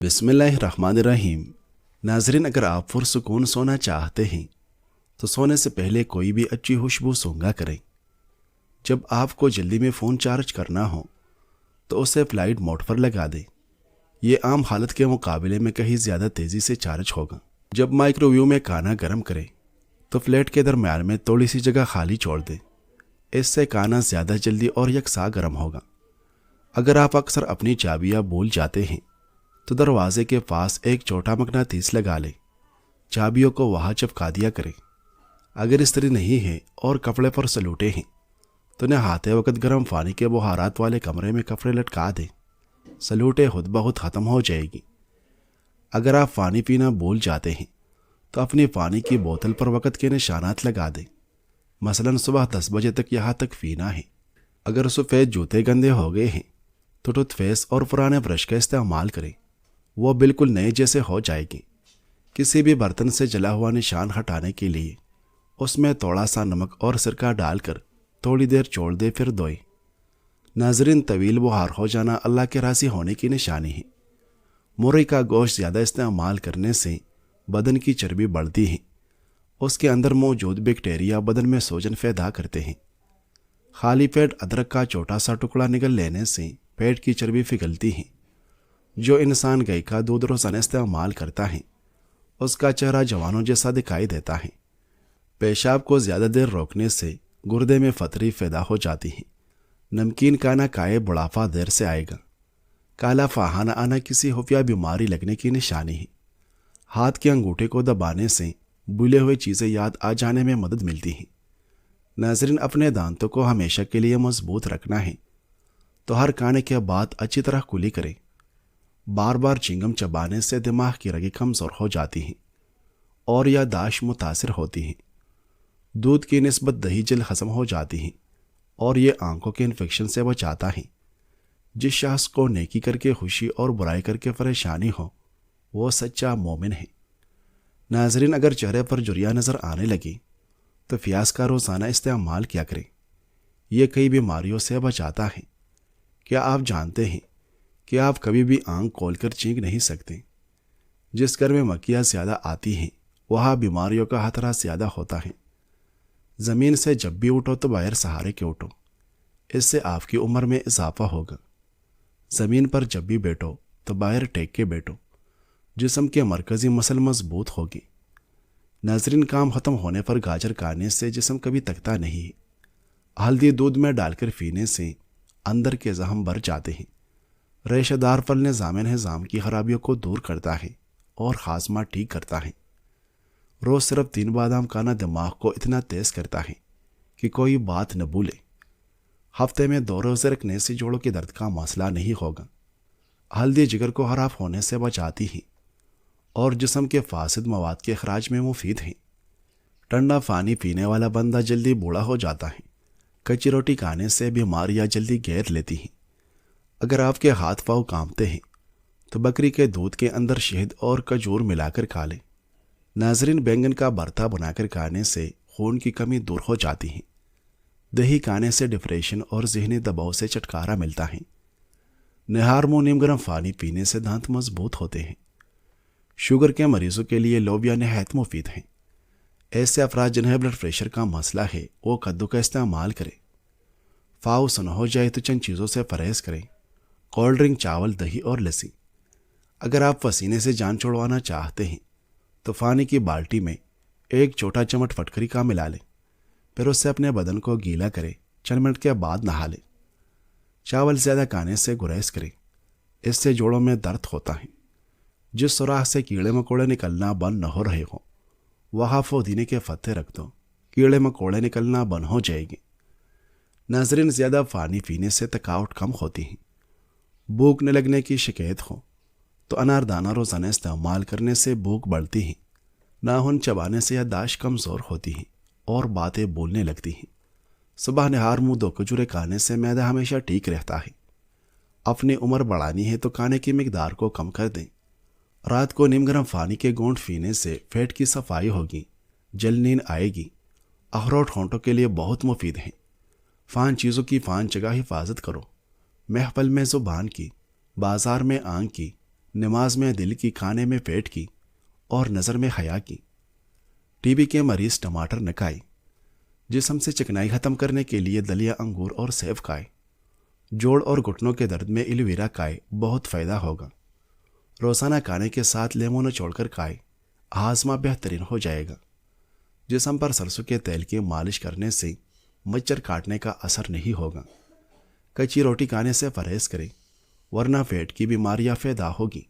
بسم اللہ الرحمن الرحیم۔ ناظرین، اگر آپ پرسکون سونا چاہتے ہیں تو سونے سے پہلے کوئی بھی اچھی خوشبو سونگھا کریں۔ جب آپ کو جلدی میں فون چارج کرنا ہو تو اسے فلائٹ موڈ پر لگا دیں۔ یہ عام حالت کے مقابلے میں کہیں زیادہ تیزی سے چارج ہوگا۔ جب مائکرو ویو میں کھانا گرم کریں تو پلیٹ کے درمیان میں تھوڑی سی جگہ خالی چھوڑ دیں۔ اس سے کھانا زیادہ جلدی اور یکساں گرم ہوگا۔ اگر آپ اکثر اپنی چابیاں بھول جاتے ہیں تو دروازے کے پاس ایک چھوٹا مقناطیس لگا لیں۔ چابیوں کو وہاں چپکا دیا کریں۔ اگر استری نہیں ہے اور کپڑے پر سلوٹے ہیں تو نہاتے وقت گرم پانی کے بخارات والے کمرے میں کپڑے لٹکا دیں۔ سلوٹے خود بخود ختم ہو جائے گی۔ اگر آپ پانی پینا بھول جاتے ہیں تو اپنی پانی کی بوتل پر وقت کے نشانات لگا دیں۔ مثلا صبح 10 بجے تک یہاں تک پینا ہے۔ اگر سفید جوتے گندے ہو گئے ہیں تو ٹوتھ پیسٹ اور پرانے برش کا استعمال کریں، وہ بالکل نئے جیسے ہو جائے گی۔ کسی بھی برتن سے جلا ہوا نشان ہٹانے کے لیے اس میں تھوڑا سا نمک اور سرکہ ڈال کر تھوڑی دیر چھوڑ دے، پھر دھوئیں۔ ناظرین، طویل بخار ہو جانا اللہ کے راضی ہونے کی نشانی ہے۔ مرغی کا گوشت زیادہ استعمال کرنے سے بدن کی چربی بڑھتی ہے۔ اس کے اندر موجود بیکٹیریا بدن میں سوجن پیدا کرتے ہیں۔ خالی پیٹ ادرک کا چھوٹا سا ٹکڑا نگل لینے سے پیٹ کی چربی پگھلتی ہے۔ جو انسان گائے کا دودھ روزانہ استعمال کرتا ہے اس کا چہرہ جوانوں جیسا دکھائی دیتا ہے۔ پیشاب کو زیادہ دیر روکنے سے گردے میں پتھری پیدا ہو جاتی ہے۔ نمکین کھانا کھائے بڑھاپا دیر سے آئے گا۔ کالا فہانہ آنا کسی خفیہ بیماری لگنے کی نشانی ہے۔ ہاتھ کے انگوٹھے کو دبانے سے بھولے ہوئے چیزیں یاد آ جانے میں مدد ملتی ہے۔ ناظرین، اپنے دانتوں کو ہمیشہ کے لیے مضبوط رکھنا ہے تو ہر کھانے کے بعد اچھی طرح کلی کریں۔ بار بار چنگم چبانے سے دماغ کی رگیں کمزور ہو جاتی ہیں اور یادداشت متاثر ہوتی ہیں۔ دودھ کی نسبت دہی جلد ہضم ہو جاتی ہے اور یہ آنکھوں کے انفیکشن سے بچاتا ہے۔ جس شخص کو نیکی کر کے خوشی اور برائی کر کے پریشانی ہو وہ سچا مومن ہے۔ ناظرین، اگر چہرے پر جھریاں نظر آنے لگی تو پیاز کا روزانہ استعمال کیا کریں۔ یہ کئی بیماریوں سے بچاتا ہے۔ کیا آپ جانتے ہیں کہ آپ کبھی بھی آنکھ کھول کر چینک نہیں سکتے؟ جس گھر میں مکھیاں زیادہ آتی ہیں وہاں بیماریوں کا خطرہ زیادہ ہوتا ہے۔ زمین سے جب بھی اٹھو تو باہر سہارے کے اٹھو، اس سے آپ کی عمر میں اضافہ ہوگا۔ زمین پر جب بھی بیٹھو تو باہر ٹیک کے بیٹھو، جسم کے مرکزی مسل مضبوط ہوگی۔ ناظرین، کام ختم ہونے پر گاجر کھانے سے جسم کبھی تکتا نہیں ہے۔ ہلدی دودھ میں ڈال کر پینے سے اندر کے زخم بھر جاتے ہیں۔ ریشہ دار پھل نظام کی خرابیوں کو دور کرتا ہے اور ہاضمہ ٹھیک کرتا ہے۔ روز صرف 3 بادام کھانا دماغ کو اتنا تیز کرتا ہے کہ کوئی بات نہ بھولے۔ ہفتے میں 2 روزے رکھنے سے جوڑوں کے درد کا مسئلہ نہیں ہوگا۔ ہلدی جگر کو خراب ہونے سے بچاتی ہے اور جسم کے فاسد مواد کے اخراج میں مفید ہے۔ ٹھنڈا پانی پینے والا بندہ جلدی بوڑھا ہو جاتا ہے۔ کچی روٹی کھانے سے بیماریاں جلدی گھیر لیتی ہیں۔ اگر آپ کے ہاتھ پاؤں کانپتے ہیں تو بکری کے دودھ کے اندر شہد اور کھجور ملا کر کھا لیں۔ ناظرین، بینگن کا بھرتا بنا کر کھانے سے خون کی کمی دور ہو جاتی ہے۔ دہی کھانے سے ڈپریشن اور ذہنی دباؤ سے چھٹکارا ملتا ہے۔ نہار منہ نیم گرم پانی پینے سے دانت مضبوط ہوتے ہیں۔ شوگر کے مریضوں کے لیے لوبیا نہایت مفید ہیں۔ ایسے افراد جنہیں بلڈ پریشر کا مسئلہ ہے وہ کدو کا استعمال کریں۔ فاؤ سن ہو جائے تو چند چیزوں سے پرہیز کریں: کولڈ ڈرنک، چاول، دہی اور لسی۔ اگر آپ پسینے سے جان چھڑوانا چاہتے ہیں تو پانی کی بالٹی میں 1 چھوٹا چمچ فٹکری کا ملا لیں، پھر اس سے اپنے بدن کو گیلا کریں، چند منٹ کے بعد نہا لیں۔ چاول زیادہ کھانے سے گریز کریں، اس سے جوڑوں میں درد ہوتا ہے۔ جس سوراخ سے کیڑے مکوڑے نکلنا بند نہ ہو رہے ہوں وہاں پودینے کے پتے رکھ دو، کیڑے مکوڑے نکلنا بند ہو جائے گے۔ ناظرین، زیادہ پانی پینے سے تھکاوٹ کم ہوتی ہے۔ بھوک نہ لگنے کی شکایت ہو تو انار دانہ روزانہ استعمال کرنے سے بھوک بڑھتی ہے۔ ناخن چبانے سے یادداشت کمزور ہوتی ہے اور باتیں بولنے لگتی ہیں۔ صبح نہار منہ 2 کھجوریں کھانے سے معدہ ہمیشہ ٹھیک رہتا ہے۔ اپنی عمر بڑھانی ہے تو کھانے کی مقدار کو کم کر دیں۔ رات کو نیم گرم پانی کے گھونٹ پینے سے پیٹ کی صفائی ہوگی، جلد نیند آئے گی۔ اخروٹ ہونٹوں کے لیے بہت مفید ہیں۔ 5 چیزوں کی 5 جگہ حفاظت کرو: محفل میں زبان کی، بازار میں آنکھ کی، نماز میں دل کی، کھانے میں پیٹ کی اور نظر میں حیا کی۔ ٹی بی کے مریض ٹماٹر نہ کھائے، جسم سے چکنائی ختم کرنے کے لیے دلیا انگور اور سیب کھائے۔ جوڑ اور گھٹنوں کے درد میں ایلوویرا کھائے، بہت فائدہ ہوگا۔ روزانہ کھانے کے ساتھ لیموں نچوڑ کر کھائے، ہاضمہ بہترین ہو جائے گا۔ جسم پر سرسوں کے تیل کی مالش کرنے سے مچھر کاٹنے کا اثر نہیں ہوگا۔ کچی روٹی کھانے سے پرہیز کریں، ورنہ پیٹ کی بیماریاں پیدا ہوگی۔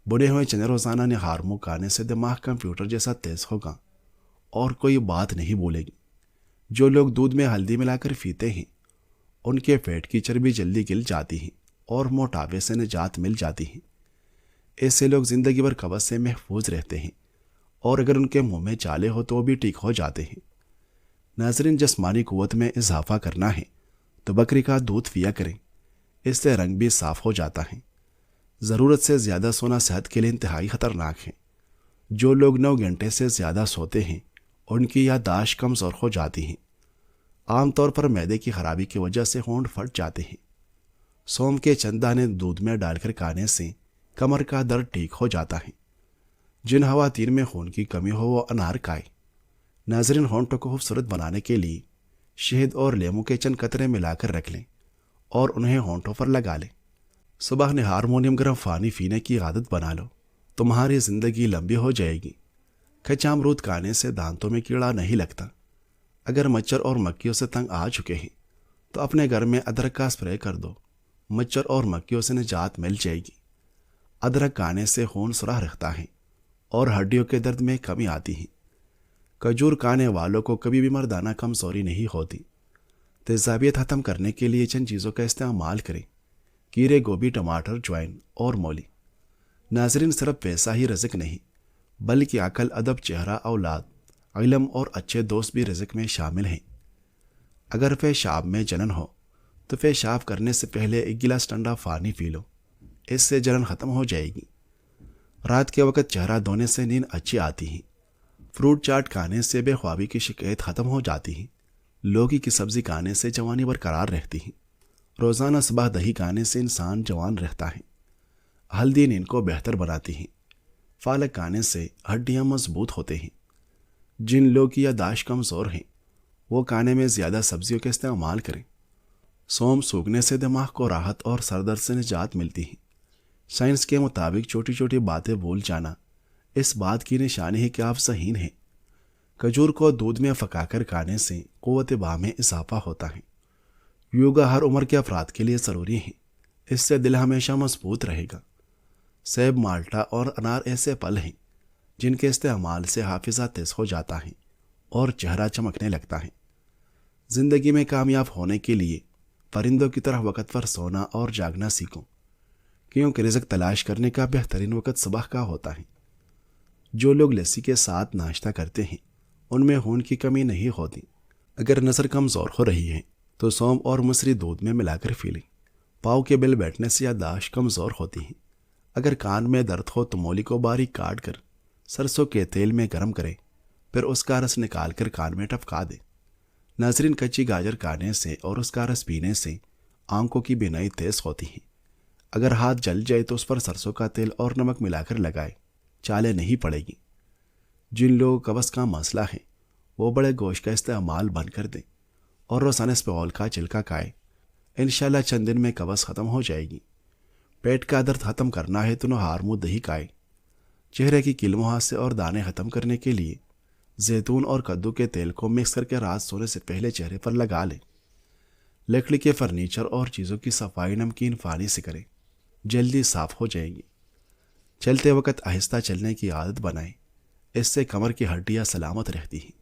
بنے ہوئے چنے روزانہ نہار منہ کھانے سے دماغ کمپیوٹر جیسا تیز ہوگا اور کوئی بات نہیں بھولے گی۔ جو لوگ دودھ میں ہلدی ملا کر پیتے ہیں ان کے پیٹ کی چربی جلدی گل جاتی ہے اور موٹاپے سے نجات مل جاتی ہے۔ ایسے لوگ زندگی بھر قبض سے محفوظ رہتے ہیں، اور اگر ان کے منہ میں چالے ہو تو وہ بھی ٹھیک ہو جاتے ہیں۔ ناظرین، جسمانی قوت میں اضافہ کرنا ہے تو بکری کا دودھ پیا کریں، اس سے رنگ بھی صاف ہو جاتا ہے۔ ضرورت سے زیادہ سونا صحت کے لیے انتہائی خطرناک ہے۔ جو لوگ 9 گھنٹے سے زیادہ سوتے ہیں ان کی یادداشت کمزور ہو جاتی ہے۔ عام طور پر معدے کی خرابی کی وجہ سے ہونٹ پھٹ جاتے ہیں۔ سونف کے چند دانے دودھ میں ڈال کر کھانے سے کمر کا درد ٹھیک ہو جاتا ہے۔ جن خواتین میں خون کی کمی ہو وہ انار کھائے۔ ناظرین، ہونٹوں کو خوبصورت بنانے کے لیے شہد اور لیموں کے چند قطرے ملا کر رکھ لیں اور انہیں ہونٹوں پر لگا لیں۔ صبح نے ہارمونیم گرم پانی پینے کی عادت بنا لو، تمہاری زندگی لمبی ہو جائے گی۔ کچا امرود کھانے سے دانتوں میں کیڑا نہیں لگتا۔ اگر مچھر اور مکھیوں سے تنگ آ چکے ہیں تو اپنے گھر میں ادرک کا اسپرے کر دو، مچھر اور مکھیوں سے نجات مل جائے گی۔ ادرک کھانے سے خون سرخ رہتا ہے اور ہڈیوں کے درد میں کمی آتی ہے۔ کھجور کھانے والوں کو کبھی بھی مردانہ کمزوری نہیں ہوتی۔ تیزابیت ختم کرنے کے لیے چند چیزوں کا استعمال کریں: کیڑے، گوبھی، ٹماٹر، جوائن اور مولی۔ ناظرین، صرف پیسہ ہی رزق نہیں بلکہ عقل، ادب، چہرہ، اولاد، علم اور اچھے دوست بھی رزق میں شامل ہیں۔ اگر پیشاب میں جلن ہو تو پیشاب کرنے سے پہلے 1 گلاس ٹھنڈا پانی پی لو، اس سے جلن ختم ہو جائے گی۔ رات کے وقت چہرہ دھونے سے نیند اچھی آتی ہے۔ فروٹ چاٹ کھانے سے بے خوابی کی شکایت ختم ہو جاتی ہے۔ لوکی کی سبزی کھانے سے جوانی برقرار رہتی ہے۔ روزانہ صبح دہی کھانے سے انسان جوان رہتا ہے۔ ہلدی نیند کو بہتر بناتی ہے۔ پالک کھانے سے ہڈیاں مضبوط ہوتے ہیں۔ جن لوگ کی یادداشت کمزور ہیں وہ کھانے میں زیادہ سبزیوں کا استعمال کریں۔ سونف سوکھنے سے دماغ کو راحت اور سر درد سے نجات ملتی ہے۔ سائنس کے مطابق چھوٹی چھوٹی باتیں بھول جانا اس بات کی نشانی ہے کہ آپ ذہین ہیں۔ کھجور کو دودھ میں پکا کر کھانے سے قوت باہ میں اضافہ ہوتا ہے۔ یوگا ہر عمر کے افراد کے لیے ضروری ہے، اس سے دل ہمیشہ مضبوط رہے گا۔ سیب، مالٹا اور انار ایسے پھل ہیں جن کے استعمال سے حافظہ تیز ہو جاتا ہے اور چہرہ چمکنے لگتا ہے۔ زندگی میں کامیاب ہونے کے لیے پرندوں کی طرح وقت پر سونا اور جاگنا سیکھو، کیونکہ رزق تلاش کرنے کا بہترین وقت صبح کا ہوتا ہے۔ جو لوگ لسی کے ساتھ ناشتہ کرتے ہیں ان میں خون کی کمی نہیں ہوتی۔ اگر نظر کمزور ہو رہی ہے تو سونف اور مصری دودھ میں ملا کر پی لیں۔ پاؤں کے بل بیٹھنے سے یادداشت کمزور ہوتی ہے۔ اگر کان میں درد ہو تو مولی کو باریک کاٹ کر سرسوں کے تیل میں گرم کریں، پھر اس کا رس نکال کر کان میں ٹپکا دیں۔ ناظرین، کچی گاجر کھانے سے اور اس کا رس پینے سے آنکھوں کی بینائی تیز ہوتی ہے۔ اگر ہاتھ جل جائے تو اس پر سرسوں کا تیل اور نمک ملا کر لگائے، چالے نہیں پڑے گی۔ جن لوگوں کو قبض کا مسئلہ ہے وہ بڑے گوشت کا استعمال بند کر دیں اور روزانہ اسپغول کا چھلکا کھائیں۔ انشاءاللہ چند دن میں قبض ختم ہو جائے گی۔ پیٹ کا درد ختم کرنا ہے تو نہار منہ دہی کھائیں۔ چہرے کی کیل مہاسے اور دانے ختم کرنے کے لیے زیتون اور کدو کے تیل کو مکس کر کے رات سونے سے پہلے چہرے پر لگا لیں۔ لکڑی کے فرنیچر اور چیزوں کی صفائی نمکین پانی سے کریں، جلدی صاف ہو جائے گی۔ چلتے وقت آہستہ چلنے کی عادت بنائیں، اس سے کمر کی ہڈیاں سلامت رہتی ہیں۔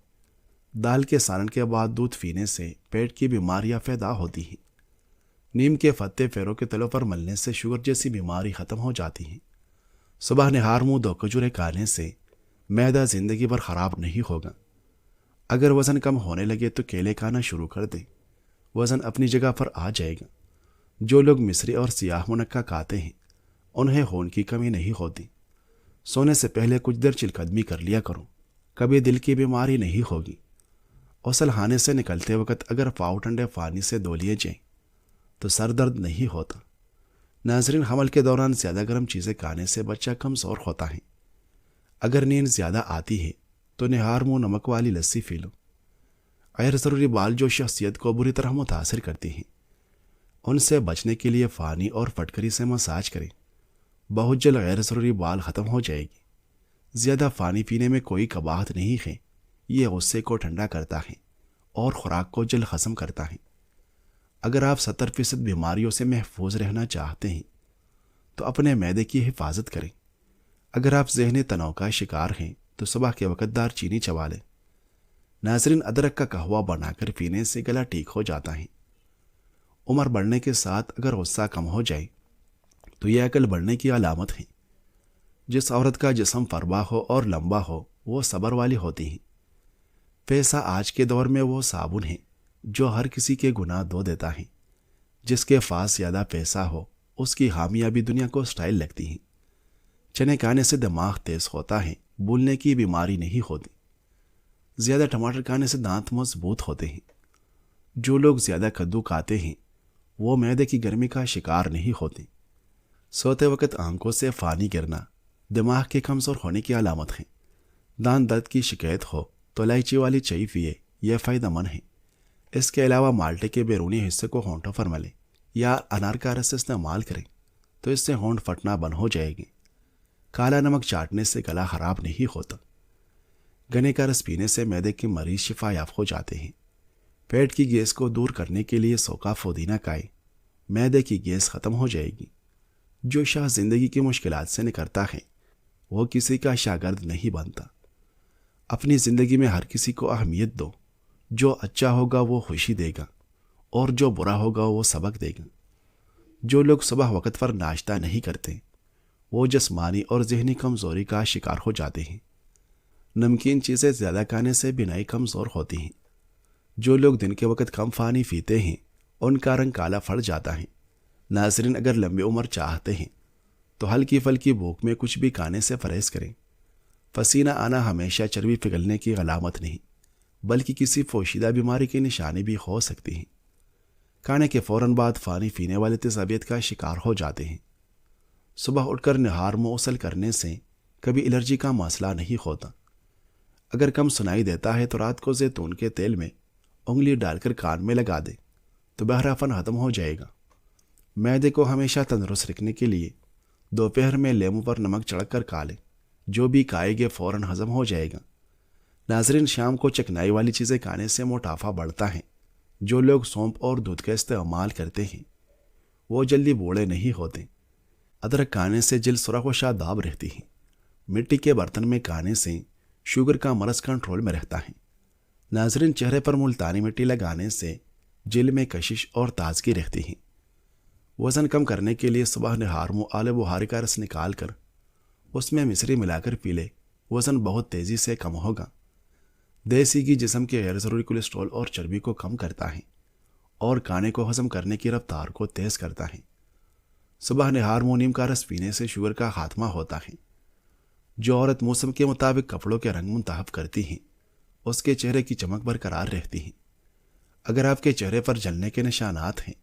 دال کے سالن کے بعد دودھ پینے سے پیٹ کی بیماریاں پیدا ہوتی ہیں۔ نیم کے پتے پیروں کے تلوں پر ملنے سے شوگر جیسی بیماری ختم ہو جاتی ہے۔ صبح نہار منہ 2 کھجوریں کھانے سے معدہ زندگی بھر خراب نہیں ہوگا۔ اگر وزن کم ہونے لگے تو کیلے کھانا شروع کر دیں، وزن اپنی جگہ پر آ جائے گا۔ جو لوگ مصری اور سیاہ منقع کھاتے ہیں انہیں خون کی کمی نہیں ہوتی۔ سونے سے پہلے کچھ دیر چل قدمی کر لیا کرو، کبھی دل کی بیماری نہیں ہوگی۔ غسل خانے سے نکلتے وقت اگر پاؤں ٹھنڈے پانی سے دھو لیے جائیں تو سر درد نہیں ہوتا۔ ناظرین، حمل کے دوران زیادہ گرم چیزیں کھانے سے بچہ کمزور ہوتا ہے۔ اگر نیند زیادہ آتی ہے تو نہار منہ نمک والی لسی پی لو۔ غیر ضروری بال جو شخصیت کو بری طرح متاثر کرتی ہیں، ان سے بچنے کے لیے پانی اور فٹکری سے مساج کریں۔ بہت جلد غیر ضروری بال ختم ہو جائے گی۔ زیادہ پانی پینے میں کوئی قباحت نہیں ہے، یہ غصے کو ٹھنڈا کرتا ہے اور خوراک کو جلد ہضم کرتا ہے۔ اگر آپ 70% بیماریوں سے محفوظ رہنا چاہتے ہیں تو اپنے معدے کی حفاظت کریں۔ اگر آپ ذہنی تناؤ کا شکار ہیں تو صبح کے وقت دار چینی چبا لیں۔ ناظرین، ادرک کا قہوہ بنا کر پینے سے گلا ٹھیک ہو جاتا ہے۔ عمر بڑھنے کے ساتھ اگر غصہ کم ہو جائے تو یہ عقل بڑھنے کی علامت ہے۔ جس عورت کا جسم فربا ہو اور لمبا ہو وہ صبر والی ہوتی ہیں۔ پیسہ آج کے دور میں وہ صابن ہے جو ہر کسی کے گناہ دھو دیتا ہے۔ جس کے پاس زیادہ پیسہ ہو اس کی حامیاں بھی دنیا کو سٹائل لگتی ہیں۔ چنے کھانے سے دماغ تیز ہوتا ہے، بھولنے کی بیماری نہیں ہوتی۔ زیادہ ٹماٹر کھانے سے دانت مضبوط ہوتے ہیں۔ جو لوگ زیادہ کدو کھاتے ہیں وہ معدے کی گرمی کا شکار نہیں ہوتے۔ سوتے وقت آنکھوں سے پانی گرنا دماغ کے کمزور ہونے کی علامت ہے۔ دانت درد کی شکایت ہو تو الائچی والی چائے پیے، یہ فائدہ مند ہے۔ اس کے علاوہ مالٹے کے بیرونی حصے کو ہونٹوں پر ملیں یا انار کا رس استعمال کریں تو اس سے ہونٹ پھٹنا بند ہو جائے گی۔ کالا نمک چاٹنے سے گلا خراب نہیں ہوتا۔ گنے کا رس پینے سے معدے کے مریض شفا یاب ہو جاتے ہیں۔ پیٹ کی گیس کو دور کرنے کے لیے سوکھا پودینہ کھائیں، معدے کی گیس ختم ہو جائے گی۔ جو شخص زندگی کی مشکلات سے نکلتا ہے وہ کسی کا شاگرد نہیں بنتا۔ اپنی زندگی میں ہر کسی کو اہمیت دو۔ جو اچھا ہوگا وہ خوشی دے گا اور جو برا ہوگا وہ سبق دے گا۔ جو لوگ صبح وقت پر ناشتہ نہیں کرتے وہ جسمانی اور ذہنی کمزوری کا شکار ہو جاتے ہیں۔ نمکین چیزیں زیادہ کھانے سے بینائی کمزور ہوتی ہیں۔ جو لوگ دن کے وقت کم پانی پیتے ہیں ان کا رنگ کالا پڑ جاتا ہے۔ ناظرین، اگر لمبی عمر چاہتے ہیں تو ہلکی پھلکی بھوک میں کچھ بھی کھانے سے پرہیز کریں۔ پسینہ آنا ہمیشہ چربی پگھلنے کی علامت نہیں بلکہ کسی پوشیدہ بیماری کی نشانی بھی ہو سکتی ہے۔ کھانے کے فوراً بعد پانی پینے والے تیزابیت کا شکار ہو جاتے ہیں۔ صبح اٹھ کر نہار منہ غسل کرنے سے کبھی الرجی کا مسئلہ نہیں ہوتا۔ اگر کم سنائی دیتا ہے تو رات کو زیتون کے تیل میں انگلی ڈال کر کان میں لگا دے تو بہراپن ختم ہو جائے گا۔ معدے کو ہمیشہ تندرست رکھنے کے لیے دوپہر میں لیمو پر نمک چڑھ کر کھا لیں۔ جو بھی کھائے گے فوراً ہضم ہو جائے گا۔ ناظرین، شام کو چکنائی والی چیزیں کھانے سے موٹافا بڑھتا ہے۔ جو لوگ سونپ اور دودھ کا استعمال کرتے ہیں وہ جلدی بوڑھے نہیں ہوتے۔ ادرک کھانے سے جلد سرخ و شاداب رہتی ہے۔ مٹی کے برتن میں کھانے سے شوگر کا مرض کنٹرول میں رہتا ہے۔ ناظرین، چہرے پر ملتانی مٹی لگانے سے جلد میں کشش اور تازگی رہتی ہے۔ وزن کم کرنے کے لیے صبح نہار منہ آلے بخاری کا رس نکال کر اس میں مصری ملا کر پی لے، وزن بہت تیزی سے کم ہوگا۔ دیسی گھی جسم کے غیر ضروری کولیسٹرول اور چربی کو کم کرتا ہے اور کھانے کو ہضم کرنے کی رفتار کو تیز کرتا ہے۔ صبح نہار منہ نیم کا رس پینے سے شوگر کا خاتمہ ہوتا ہے۔ جو عورت موسم کے مطابق کپڑوں کے رنگ منتخب کرتی ہیں اس کے چہرے کی چمک برقرار رہتی ہے۔ اگر آپ کے چہرے پر جلنے کے نشانات ہیں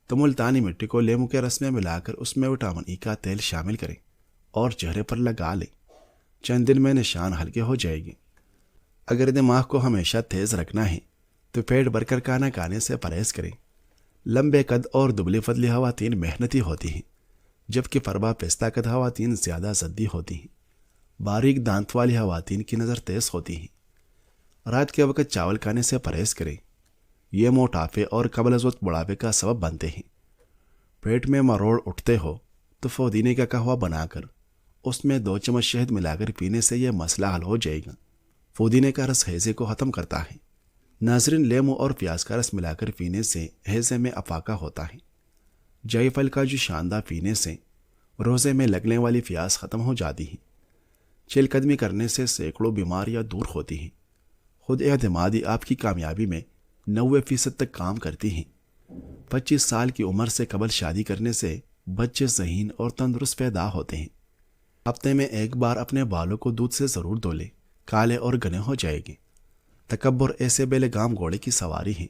تو ملتانی مٹی کو لیمو کے رس میں ملا کر اس میں وٹامن ای کا تیل شامل کریں اور چہرے پر لگا لیں۔ چند دن میں نشان ہلکے ہو جائے گے۔ اگر دماغ کو ہمیشہ تیز رکھنا ہے تو پیٹ بھر کر کھانا کھانے سے پرہیز کریں۔ لمبے قد اور دبلی پتلی خواتین محنتی ہوتی ہیں جبکہ فربا پستہ قد خواتین زیادہ ضدی ہوتی ہیں۔ باریک دانت والی خواتین کی نظر تیز ہوتی ہیں۔ رات کے وقت چاول کھانے سے پرہیز کریں، یہ موٹاپے اور قبل از وقت بڑھاپے کا سبب بنتے ہیں۔ پیٹ میں مروڑ اٹھتے ہو تو پودینے کا قہوہ بنا کر اس میں 2 چمچ شہد ملا کر پینے سے یہ مسئلہ حل ہو جائے گا۔ پودینے کا رس ہیضے کو ختم کرتا ہے۔ ناظرین، لیمو اور پیاز کا رس ملا کر پینے سے ہیضے میں افاقہ ہوتا ہے۔ جائی پھل کا جو شاندہ پینے سے روزے میں لگنے والی پیاس ختم ہو جاتی ہے۔ چہل قدمی کرنے سے سینکڑوں بیماریاں دور ہوتی ہیں۔ خود اعتمادی آپ کی کامیابی میں 90% تک کام کرتی ہیں۔ 25 سال کی عمر سے قبل شادی کرنے سے بچے ذہین اور تندرست پیدا ہوتے ہیں۔ ہفتے میں ایک بار اپنے بالوں کو دودھ سے ضرور دھو لیں، کالے اور گھنے ہو جائے گے۔ تکبر ایسے بے لگام گھوڑے کی سواری ہے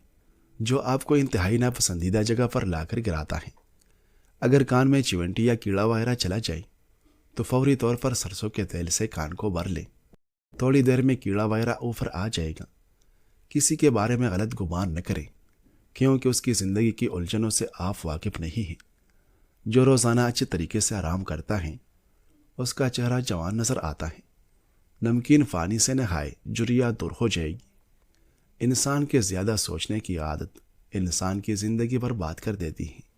جو آپ کو انتہائی ناپسندیدہ جگہ پر لا کر گراتا ہے۔ اگر کان میں چیونٹی یا کیڑا وغیرہ چلا جائے تو فوری طور پر سرسوں کے تیل سے کان کو بھر لیں۔ تھوڑی دیر میں کیڑا وغیرہ اوپر آ جائے گا۔ کسی کے بارے میں غلط گمان نہ کریں، کیونکہ اس کی زندگی کی الجھنوں سے آپ واقف نہیں ہیں۔ جو روزانہ اچھے طریقے سے آرام کرتا ہے اس کا چہرہ جوان نظر آتا ہے۔ نمکین پانی سے نہائے، جریا دور ہو جائے گی۔ انسان کے زیادہ سوچنے کی عادت انسان کی زندگی برباد کر دیتی ہے۔